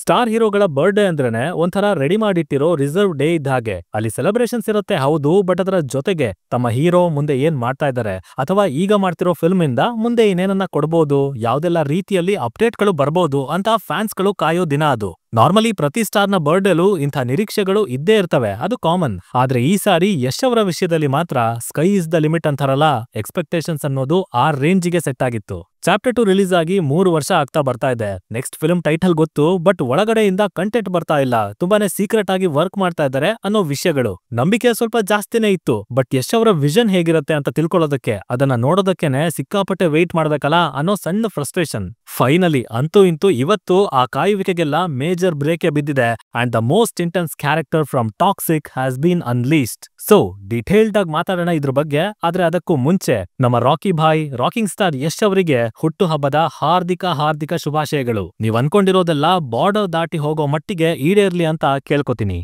Star ಹೀರೋಗಳ birthday ಅಂದ್ರೇನೆ ಒಂಥರ ready ಮಾಡಿಟ್ಟಿರೋ reserve day ಇದ್ದ ಹಾಗೆ. ಅಲ್ಲಿ ಸೆಲೆಬ್ರೇಷನ್ಸ್ ಇರುತ್ತೆ ಹೌದು, ಬಟ್ ಅದರ ಜೊತೆಗೆ ತಮ್ಮ ಹೀರೋ ಮುಂದೆ ಏನ್ ಮಾಡ್ತಾ ಇದ್ದಾರೆ ಅಥವಾ ಈಗ ಮಾಡ್ತಿರೋ ಫಿಲ್ಮ್ ಇಂದ ಮುಂದೆ ಇನ್ನೇನನ್ನ ಕೊಡ್ಬೋದು, ಯಾವ್ದೆಲ್ಲ ರೀತಿಯಲ್ಲಿ ಅಪ್ಡೇಟ್ಗಳು ಬರ್ಬೋದು ಅಂತ ಫ್ಯಾನ್ಸ್ಗಳು ಕಾಯೋ ದಿನ ಅದು. ನಾರ್ಮಲಿ ಪ್ರತಿ ಸ್ಟಾರ್ನ ಬರ್ಡೇಲು ಇಂಥ ನಿರೀಕ್ಷೆಗಳು ಇದ್ದೇ ಇರ್ತವೆ, ಅದು ಕಾಮನ್. ಆದ್ರೆ ಈ ಸಾರಿ ಯಶ್ ಅವರ ವಿಷಯದಲ್ಲಿ ಮಾತ್ರ ಸ್ಕೈ ಇಸ್ ದ ಲಿಮಿಟ್ ಅಂತಾರಲ್ಲ, ಎಕ್ಸ್ಪೆಕ್ಟೇಷನ್ಸ್ ಅನ್ನೋದು ಆ ರೇಂಜಿಗೆ ಸೆಟ್ ಆಗಿತ್ತು. ಚಾಪ್ಟರ್ 2 ರಿಲೀಸ್ ಆಗಿ 3 ವರ್ಷ ಆಗ್ತಾ ಬರ್ತಾ ಇದೆ. ನೆಕ್ಸ್ಟ್ ಫಿಲ್ಮ್ ಟೈಟಲ್ ಗೊತ್ತು, ಬಟ್ ಒಳಗಡೆಯಿಂದ ಕಂಟೆಂಟ್ ಬರ್ತಾ ಇಲ್ಲ, ತುಂಬಾನೇ ಸೀಕ್ರೆಟ್ ಆಗಿ ವರ್ಕ್ ಮಾಡ್ತಾ ಇದ್ದಾರೆ ಅನ್ನೋ ವಿಷಯಗಳು. ನಂಬಿಕೆ ಸ್ವಲ್ಪ ಜಾಸ್ತಿನೇ ಇತ್ತು, ಬಟ್ ಯಶ್ ಅವರ ವಿಷನ್ ಹೇಗಿರುತ್ತೆ ಅಂತ ತಿಳ್ಕೊಳ್ಳೋದಕ್ಕೆ, ಅದನ್ನ ನೋಡೋದಕ್ಕೇನೆ ಸಿಕ್ಕಾಪಟ್ಟೆ ವೆಯ್ಟ್ ಮಾಡ್ಬೇಕಲ್ಲ ಅನ್ನೋ ಸಣ್ಣ ಫ್ರಸ್ಟ್ರೇಷನ್. ಫೈನಲಿ ಅಂತೂ ಇಂತೂ ಇವತ್ತು ಆ ಕಾಯುವಿಕೆಗೆಲ್ಲ ಮೇಜರ್ ಬ್ರೇಕ್ ಬಿದ್ದಿದೆ and the most intense character from Toxic has been unleashed. So detailed ಆಗಿ ಮಾತಾಡೋಣ ಇದ್ರ ಬಗ್ಗೆ. ಆದ್ರೆ ಅದಕ್ಕೂ ಮುಂಚೆ ನಮ್ಮ Rocky Bhai, rocking star Yash ಅವರಿಗೆ ಹುಟ್ಟು ಹಬ್ಬದ ಹಾರ್ದಿಕ ಶುಭಾಶಯಗಳು. ನೀವ್ ಅನ್ಕೊಂಡಿರೋದೆಲ್ಲ ಬಾರ್ಡರ್ ದಾಟಿ ಹೋಗೋ ಮಟ್ಟಿಗೆ ಈಡೇರ್ಲಿ ಅಂತ ಕೇಳ್ಕೊತೀನಿ.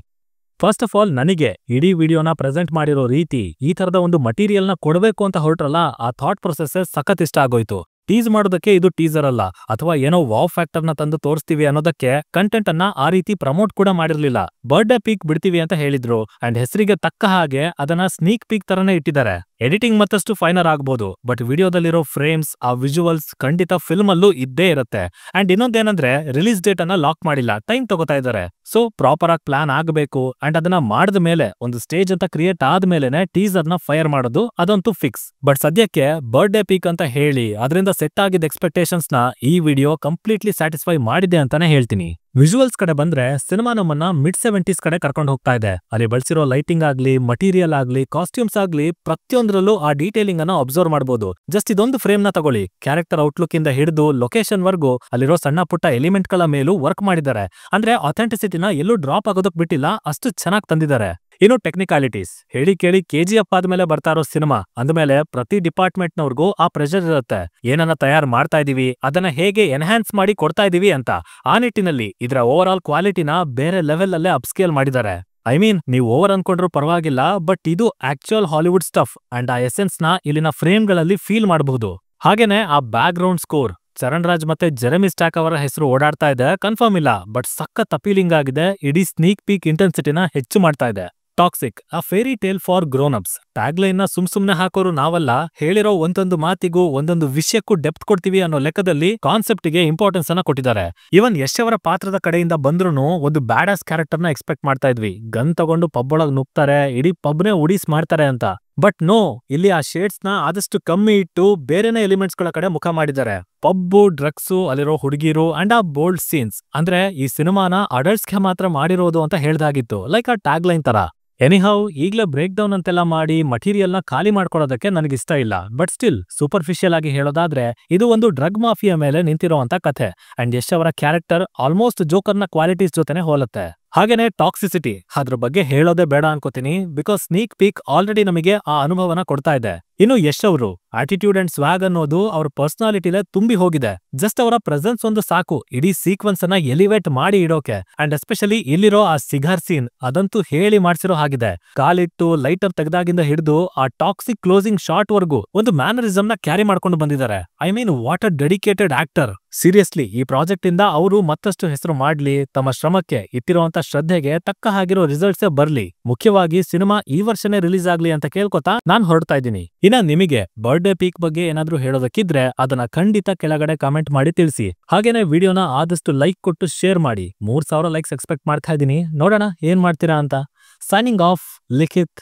ಫಸ್ಟ್ ಆಫ್ ಆಲ್, ನನಗೆ ಇಡೀ ವಿಡಿಯೋನ ಪ್ರೆಸೆಂಟ್ ಮಾಡಿರೋ ರೀತಿ, ಈ ತರದ ಒಂದು ಮಟೀರಿಯಲ್ನ ಕೊಡಬೇಕು ಅಂತ ಹೊರಟ್ರಲ್ಲ, ಆ ಥಾಟ್ ಪ್ರೊಸೆಸ್ ಸಖತ್ ಇಷ್ಟ ಆಗೋಯ್ತು. ಟೀಸ್ ಮಾಡೋದಕ್ಕೆ ಇದು ಟೀಸರ್ ಅಲ್ಲ, ಅಥವಾ ಏನೋ ವಾವ್ ಫ್ಯಾಕ್ಟರ್ನ ತಂದು ತೋರಿಸ್ತೀವಿ ಅನ್ನೋದಕ್ಕೆ ಕಂಟೆಂಟ್ ಅನ್ನ ಆ ರೀತಿ ಪ್ರಮೋಟ್ ಕೂಡ ಮಾಡಿರ್ಲಿಲ್ಲ. ಬರ್ಡೇ ಪೀಕ್ ಬಿಡ್ತೀವಿ ಅಂತ ಹೇಳಿದ್ರು ಅಂಡ್ ಹೆಸರಿಗೆ ತಕ್ಕ ಹಾಗೆ ಅದನ್ನ ಸ್ನೀಕ್ ಪೀಕ್ ತರನೇ ಇಟ್ಟಿದ್ದಾರೆ. ಎಡಿಟಿಂಗ್ ಮತ್ತಷ್ಟು ಫೈನರ್ ಆಗ್ಬೋದು, ಬಟ್ ವಿಡಿಯೋದಲ್ಲಿರೋ ಫ್ರೇಮ್ಸ್, ಆ ವಿಜುವಲ್ಸ್ ಖಂಡಿತ ಫಿಲ್ಮ್ ಅಲ್ಲೂ ಇದ್ದೇ ಇರುತ್ತೆ. ಅಂಡ್ ಇನ್ನೊಂದೇನಂದ್ರೆ ರಿಲೀಸ್ ಡೇಟ್ ಅನ್ನ ಲಾಕ್ ಮಾಡಿಲ್ಲ, ಟೈಮ್ ತಗೋತಾ ಇದ್ದಾರೆ. ಸೊ ಪ್ರಾಪರ್ ಆಗಿ ಪ್ಲಾನ್ ಆಗಬೇಕು ಅಂಡ್ ಅದನ್ನ ಮಾಡಿದ ಮೇಲೆ, ಒಂದು ಸ್ಟೇಜ್ ಅಂತ ಕ್ರಿಯೇಟ್ ಆದ್ಮೇಲೆನೆ ಟೀಸರ್ ನ ಫೈರ್ ಮಾಡೋದು, ಅದಂತೂ ಫಿಕ್ಸ್. ಬಟ್ ಸದ್ಯಕ್ಕೆ ಬರ್ಡೇ ಪೀಕ್ ಅಂತ ಹೇಳಿ ಅದರಿಂದ ಸೆಟ್ ಆಗಿದ್ದ ಎಕ್ಸ್ಪೆಕ್ಟೇಷನ್ಸ್ ನ ಈ ವಿಡಿಯೋ ಕಂಪ್ಲೀಟ್ಲಿ ಸ್ಯಾಟಿಸ್ಫೈ ಮಾಡಿದೆ ಅಂತಾನೆ ಹೇಳ್ತೀನಿ. ವಿಜುವಲ್ಸ್ ಕಡೆ ಬಂದ್ರೆ ಸಿನಿಮಾ ನಮ್ಮನ್ನ ಮಿಡ್ 70s ಕಡೆ ಕರ್ಕೊಂಡು ಹೋಗ್ತಾ ಇದೆ. ಅಲ್ಲಿ ಬಳಸಿರೋ ಲೈಟಿಂಗ್ ಆಗ್ಲಿ, ಮಟೀರಿಯಲ್ ಆಗ್ಲಿ, ಕಾಸ್ಟ್ಯೂಮ್ಸ್ ಆಗ್ಲಿ, ಪ್ರತಿಯೊಂದರಲ್ಲೂ ಆ ಡೀಟೇಲಿಂಗ್ ಅನ್ನ ಅಬ್ಸರ್ವ್ ಮಾಡಬಹುದು. ಜಸ್ಟ್ ಇದೊಂದು ಫ್ರೇಮ್ ನ ತಗೊಳ್ಳಿ, ಕ್ಯಾರೆಕ್ಟರ್ ಔಟ್ಲುಕ್ ಇಂದ ಹಿಡಿದು ಲೊಕೇಶನ್ ವರ್ಗೂ ಅಲ್ಲಿರೋ ಸಣ್ಣ ಪುಟ್ಟ ಎಲಿಮೆಂಟ್ ಗಳ ಮೇಲೂ ವರ್ಕ್ ಮಾಡಿದ್ದಾರೆ. ಅಂದ್ರೆ ಅಥೆಂಟಿಸಿಟಿನ ಎಲ್ಲೂ ಡ್ರಾಪ್ ಆಗೋದಕ್ ಬಿಟ್ಟಿಲ್ಲ, ಅಷ್ಟು ಚೆನ್ನಾಗಿ ತಂದಿದ್ದಾರೆ. ಇನ್ನು ಟೆಕ್ನಿಕಾಲಿಟೀಸ್ ಹೇಳಿ ಕೇಳಿ KGF ಆದ್ಮೇಲೆ ಬರ್ತಾ ಇರೋ ಸಿನಿಮಾ ಅಂದ್ಮೇಲೆ ಪ್ರತಿ ಡಿಪಾರ್ಟ್ಮೆಂಟ್ ನವ್ರಿಗೂ ಆ ಪ್ರೆಷರ್ ಇರುತ್ತೆ. ಏನನ್ನ ತಯಾರು ಮಾಡ್ತಾ ಇದೀವಿ, ಅದನ್ನ ಹೇಗೆ ಎನ್ಹಾನ್ಸ್ ಮಾಡಿ ಕೊಡ್ತಾ ಇದೀವಿ ಅಂತ. ಆ ನಿಟ್ಟಿನಲ್ಲಿ ಇದರ ಓವರ್ ಆಲ್ ಕ್ವಾಲಿಟಿನ ಬೇರೆ ಲೆವೆಲ್ ಅಲ್ಲೇ ಅಪ್ಸ್ಕೇಲ್ ಮಾಡಿದ್ದಾರೆ. ಐ ಮೀನ್, ನೀವು ಓವರ್ ಅನ್ಕೊಂಡ್ರು ಪರವಾಗಿಲ್ಲ, ಬಟ್ ಇದು ಆಕ್ಚುಯಲ್ ಹಾಲಿವುಡ್ ಸ್ಟಫ್ ಅಂಡ್ ಆ ಎಸೆನ್ಸ್ ನ ಇಲ್ಲಿನ ಫ್ರೇಮ್ಗಳಲ್ಲಿ ಫೀಲ್ ಮಾಡಬಹುದು. ಹಾಗೇನೆ ಆ back ground score, Charan Raj ಮತ್ತೆ ಜೆರೆಮಿ ಸ್ಟಾಕ್ ಅವರ ಹೆಸರು ಓಡಾಡ್ತಾ ಇದೆ, ಕನ್ಫರ್ಮ್ ಇಲ್ಲ, ಬಟ್ ಸಖತ್ ಅಪೀಲಿಂಗ್ ಆಗಿದೆ. ಇಡೀ ಸ್ನೀಕ್ ಪೀಕ್ ಇಂಟೆನ್ಸಿಟಿನ ಹೆಚ್ಚು ಮಾಡ್ತಾ ಇದೆ. Toxic, a fairy tale for grown ups. Tagline ನ ಸುಮ್ನೆ ಹಾಕೋರು ನಾವಲ್ಲ, ಹೇಳಿರೋ ಒಂದೊಂದು ಮಾತಿಗೂ ಒಂದೊಂದು ವಿಷಯಕ್ಕೂ ಡೆಪ್ತ್ ಕೊಡ್ತೀವಿ ಅನ್ನೋ ಲೆಕ್ಕದಲ್ಲಿ ಕಾನ್ಸೆಪ್ಟ್ ಗೆ ಇಂಪಾರ್ಟೆನ್ಸ್ ಅನ್ನ ಕೊಟ್ಟಿದ್ದಾರೆ. ಇವನ್ ಯಶ್ ಅವರ ಪಾತ್ರದ ಕಡೆಯಿಂದ ಬಂದ್ರೂ ಒಂದು ಬ್ಯಾಡ್ ಆಸ್ ಕ್ಯಾರೆಕ್ಟರ್ ನ ಎಕ್ಸ್ಪೆಕ್ಟ್ ಮಾಡ್ತಾ ಇದ್ವಿ. ಗನ್ ತಗೊಂಡು ಪಬ್ ಒಳಗ್ ನುಗ್ತಾರೆ, ಇಡೀ ಪಬ್ನೇ ಉಡೀಸ್ ಮಾಡ್ತಾರೆ ಅಂತ. ಬಟ್ ನೋ, ಇಲ್ಲಿ ಆ ಶೇಡ್ಸ್ ನ ಆದಷ್ಟು ಕಮ್ಮಿ ಇಟ್ಟು ಬೇರೆನೇ ಎಲಿಮೆಂಟ್ಸ್ ಗಳ ಕಡೆ ಮುಖ ಮಾಡಿದ್ದಾರೆ. ಪಬ್ಬು, ಡ್ರಗ್ಸು, ಅಲ್ಲಿರೋ ಹುಡುಗಿರು ಅಂಡ್ ಆ ಬೋಲ್ಡ್ ಸೀನ್ಸ್. ಅಂದ್ರೆ ಈ ಸಿನಿಮಾನ ಅಡಲ್ಟ್ಸ್ಗೆ ಮಾತ್ರ ಮಾಡಿರೋದು ಅಂತ ಹೇಳ್ದಾಗಿತ್ತು, ಲೈಕ್ ಆ ಟ್ಯಾಗ್ ಲೈನ್ ತರ. ಎನಿಹೌ, ಈಗ್ಲೇ ಬ್ರೇಕ್ ಡೌನ್ ಅಂತೆಲ್ಲ ಮಾಡಿ ಮಟೀರಿಯಲ್ ನ ಖಾಲಿ ಮಾಡ್ಕೊಡೋದಕ್ಕೆ ನನಗಿಷ್ಟ ಇಲ್ಲ. ಬಟ್ ಸ್ಟಿಲ್ ಸೂಪರ್ಫಿಷಿಯಲ್ ಆಗಿ ಹೇಳೋದಾದ್ರೆ ಇದು ಒಂದು ಡ್ರಗ್ ಮಾಫಿಯಾ ಮೇಲೆ ನಿಂತಿರೋಂತ ಕಥೆ. ಅಂಡ್ ಯಶ್ ಅವರ ಕ್ಯಾರೆಕ್ಟರ್ ಆಲ್ಮೋಸ್ಟ್ ಜೋಕರ್ ನ ಕ್ವಾಲಿಟೀಸ್ ಜೊತೆನೆ ಹೋಲುತ್ತೆ. ಹಾಗೇನೆ ಟಾಕ್ಸಿಸಿಟಿ, ಅದ್ರ ಬಗ್ಗೆ ಹೇಳೋದೇ ಬೇಡ ಅನ್ಕೋತೀನಿ, ಬಿಕಾಸ್ ಸ್ನೀಕ್ ಪೀಕ್ ಆಲ್ರೆಡಿ ನಮಗೆ ಆ ಅನುಭವನ ಕೊಡ್ತಾ ಇದೆ. ಇನ್ನು ಯಶ್ ಅವರು ಆಟಿಟ್ಯೂಡ್ ಅಂಡ್ ಸ್ವಾಗ್ ಅನ್ನೋದು ಅವ್ರ ಪರ್ಸನಾಲಿಟಿಲೇ ತುಂಬಿ ಹೋಗಿದೆ. ಜಸ್ಟ್ ಅವರ ಪ್ರೆಸೆನ್ಸ್ ಒಂದು ಸಾಕು ಇಡೀ ಸೀಕ್ವೆನ್ಸ್ ಅನ್ನ ಎಲಿವೇಟ್ ಮಾಡಿ ಇಡೋಕೆ. ಅಂಡ್ ಎಸ್ಪೆಷಲಿ ಇಲ್ಲಿರೋ ಆ ಸಿಗಾರ್ ಸೀನ್, ಅದಂತೂ ಹೇಳಿ ಮಾಡ್ಸಿರೋ ಹಾಗಿದೆ. ಕಾಲಿಟ್ಟು ಲೈಟರ್ ತೆಗೆದಾಗಿಂದ ಹಿಡಿದು ಆ ಟಾಕ್ಸಿಕ್ ಕ್ಲೋಸಿಂಗ್ ಶಾಟ್ ವರ್ಗೂ ಒಂದು ಮ್ಯಾನರಿಸಮ್ ನ ಕ್ಯಾರಿ ಮಾಡ್ಕೊಂಡು ಬಂದಿದ್ದಾರೆ. I mean, what a dedicated actor. Seriously ಈ ಪ್ರಾಜೆಕ್ಟ್ ಇಂದ ಅವರು ಮತ್ತಷ್ಟು ಹೆಸರು ಮಾಡ್ಲಿ, ತಮ್ಮ ಶ್ರಮಕ್ಕೆ ಇಟ್ಟಿರುವಂತ ಶ್ರದ್ಧೆಗೆ ತಕ್ಕ ಹಾಗಿರೋ ರಿಸಲ್ಟ್ಸೇ ಬರ್ಲಿ. ಮುಖ್ಯವಾಗಿ ಸಿನಿಮಾ ಈ ವರ್ಷನೇ ರಿಲೀಸ್ ಆಗ್ಲಿ ಅಂತ ಕೇಳ್ಕೊತಾ ನಾನ್ ಹೊರಡ್ತಾ ಇದ್ದೀನಿ. ಇನ್ನ ನಿಮಗೆ ಬರ್ಡೇ ಪೀಕ್ ಬಗ್ಗೆ ಏನಾದ್ರೂ ಹೇಳೋದಕ್ಕಿದ್ರೆ ಅದನ್ನ ಖಂಡಿತ ಕೆಳಗಡೆ ಕಾಮೆಂಟ್ ಮಾಡಿ ತಿಳಿಸಿ. ಹಾಗೇನೆ ವಿಡಿಯೋನ ಆದಷ್ಟು ಲೈಕ್ ಕೊಟ್ಟು ಶೇರ್ ಮಾಡಿ. 3000 ಲೈಕ್ಸ್ ಎಕ್ಸ್ಪೆಕ್ಟ್ ಮಾಡ್ತಾ ಇದ್ದೀನಿ, ನೋಡೋಣ ಏನ್ ಮಾಡ್ತೀರಾ ಅಂತ. ಸೈನಿಂಗ್ ಆಫ್, ಲಿಖಿತ್.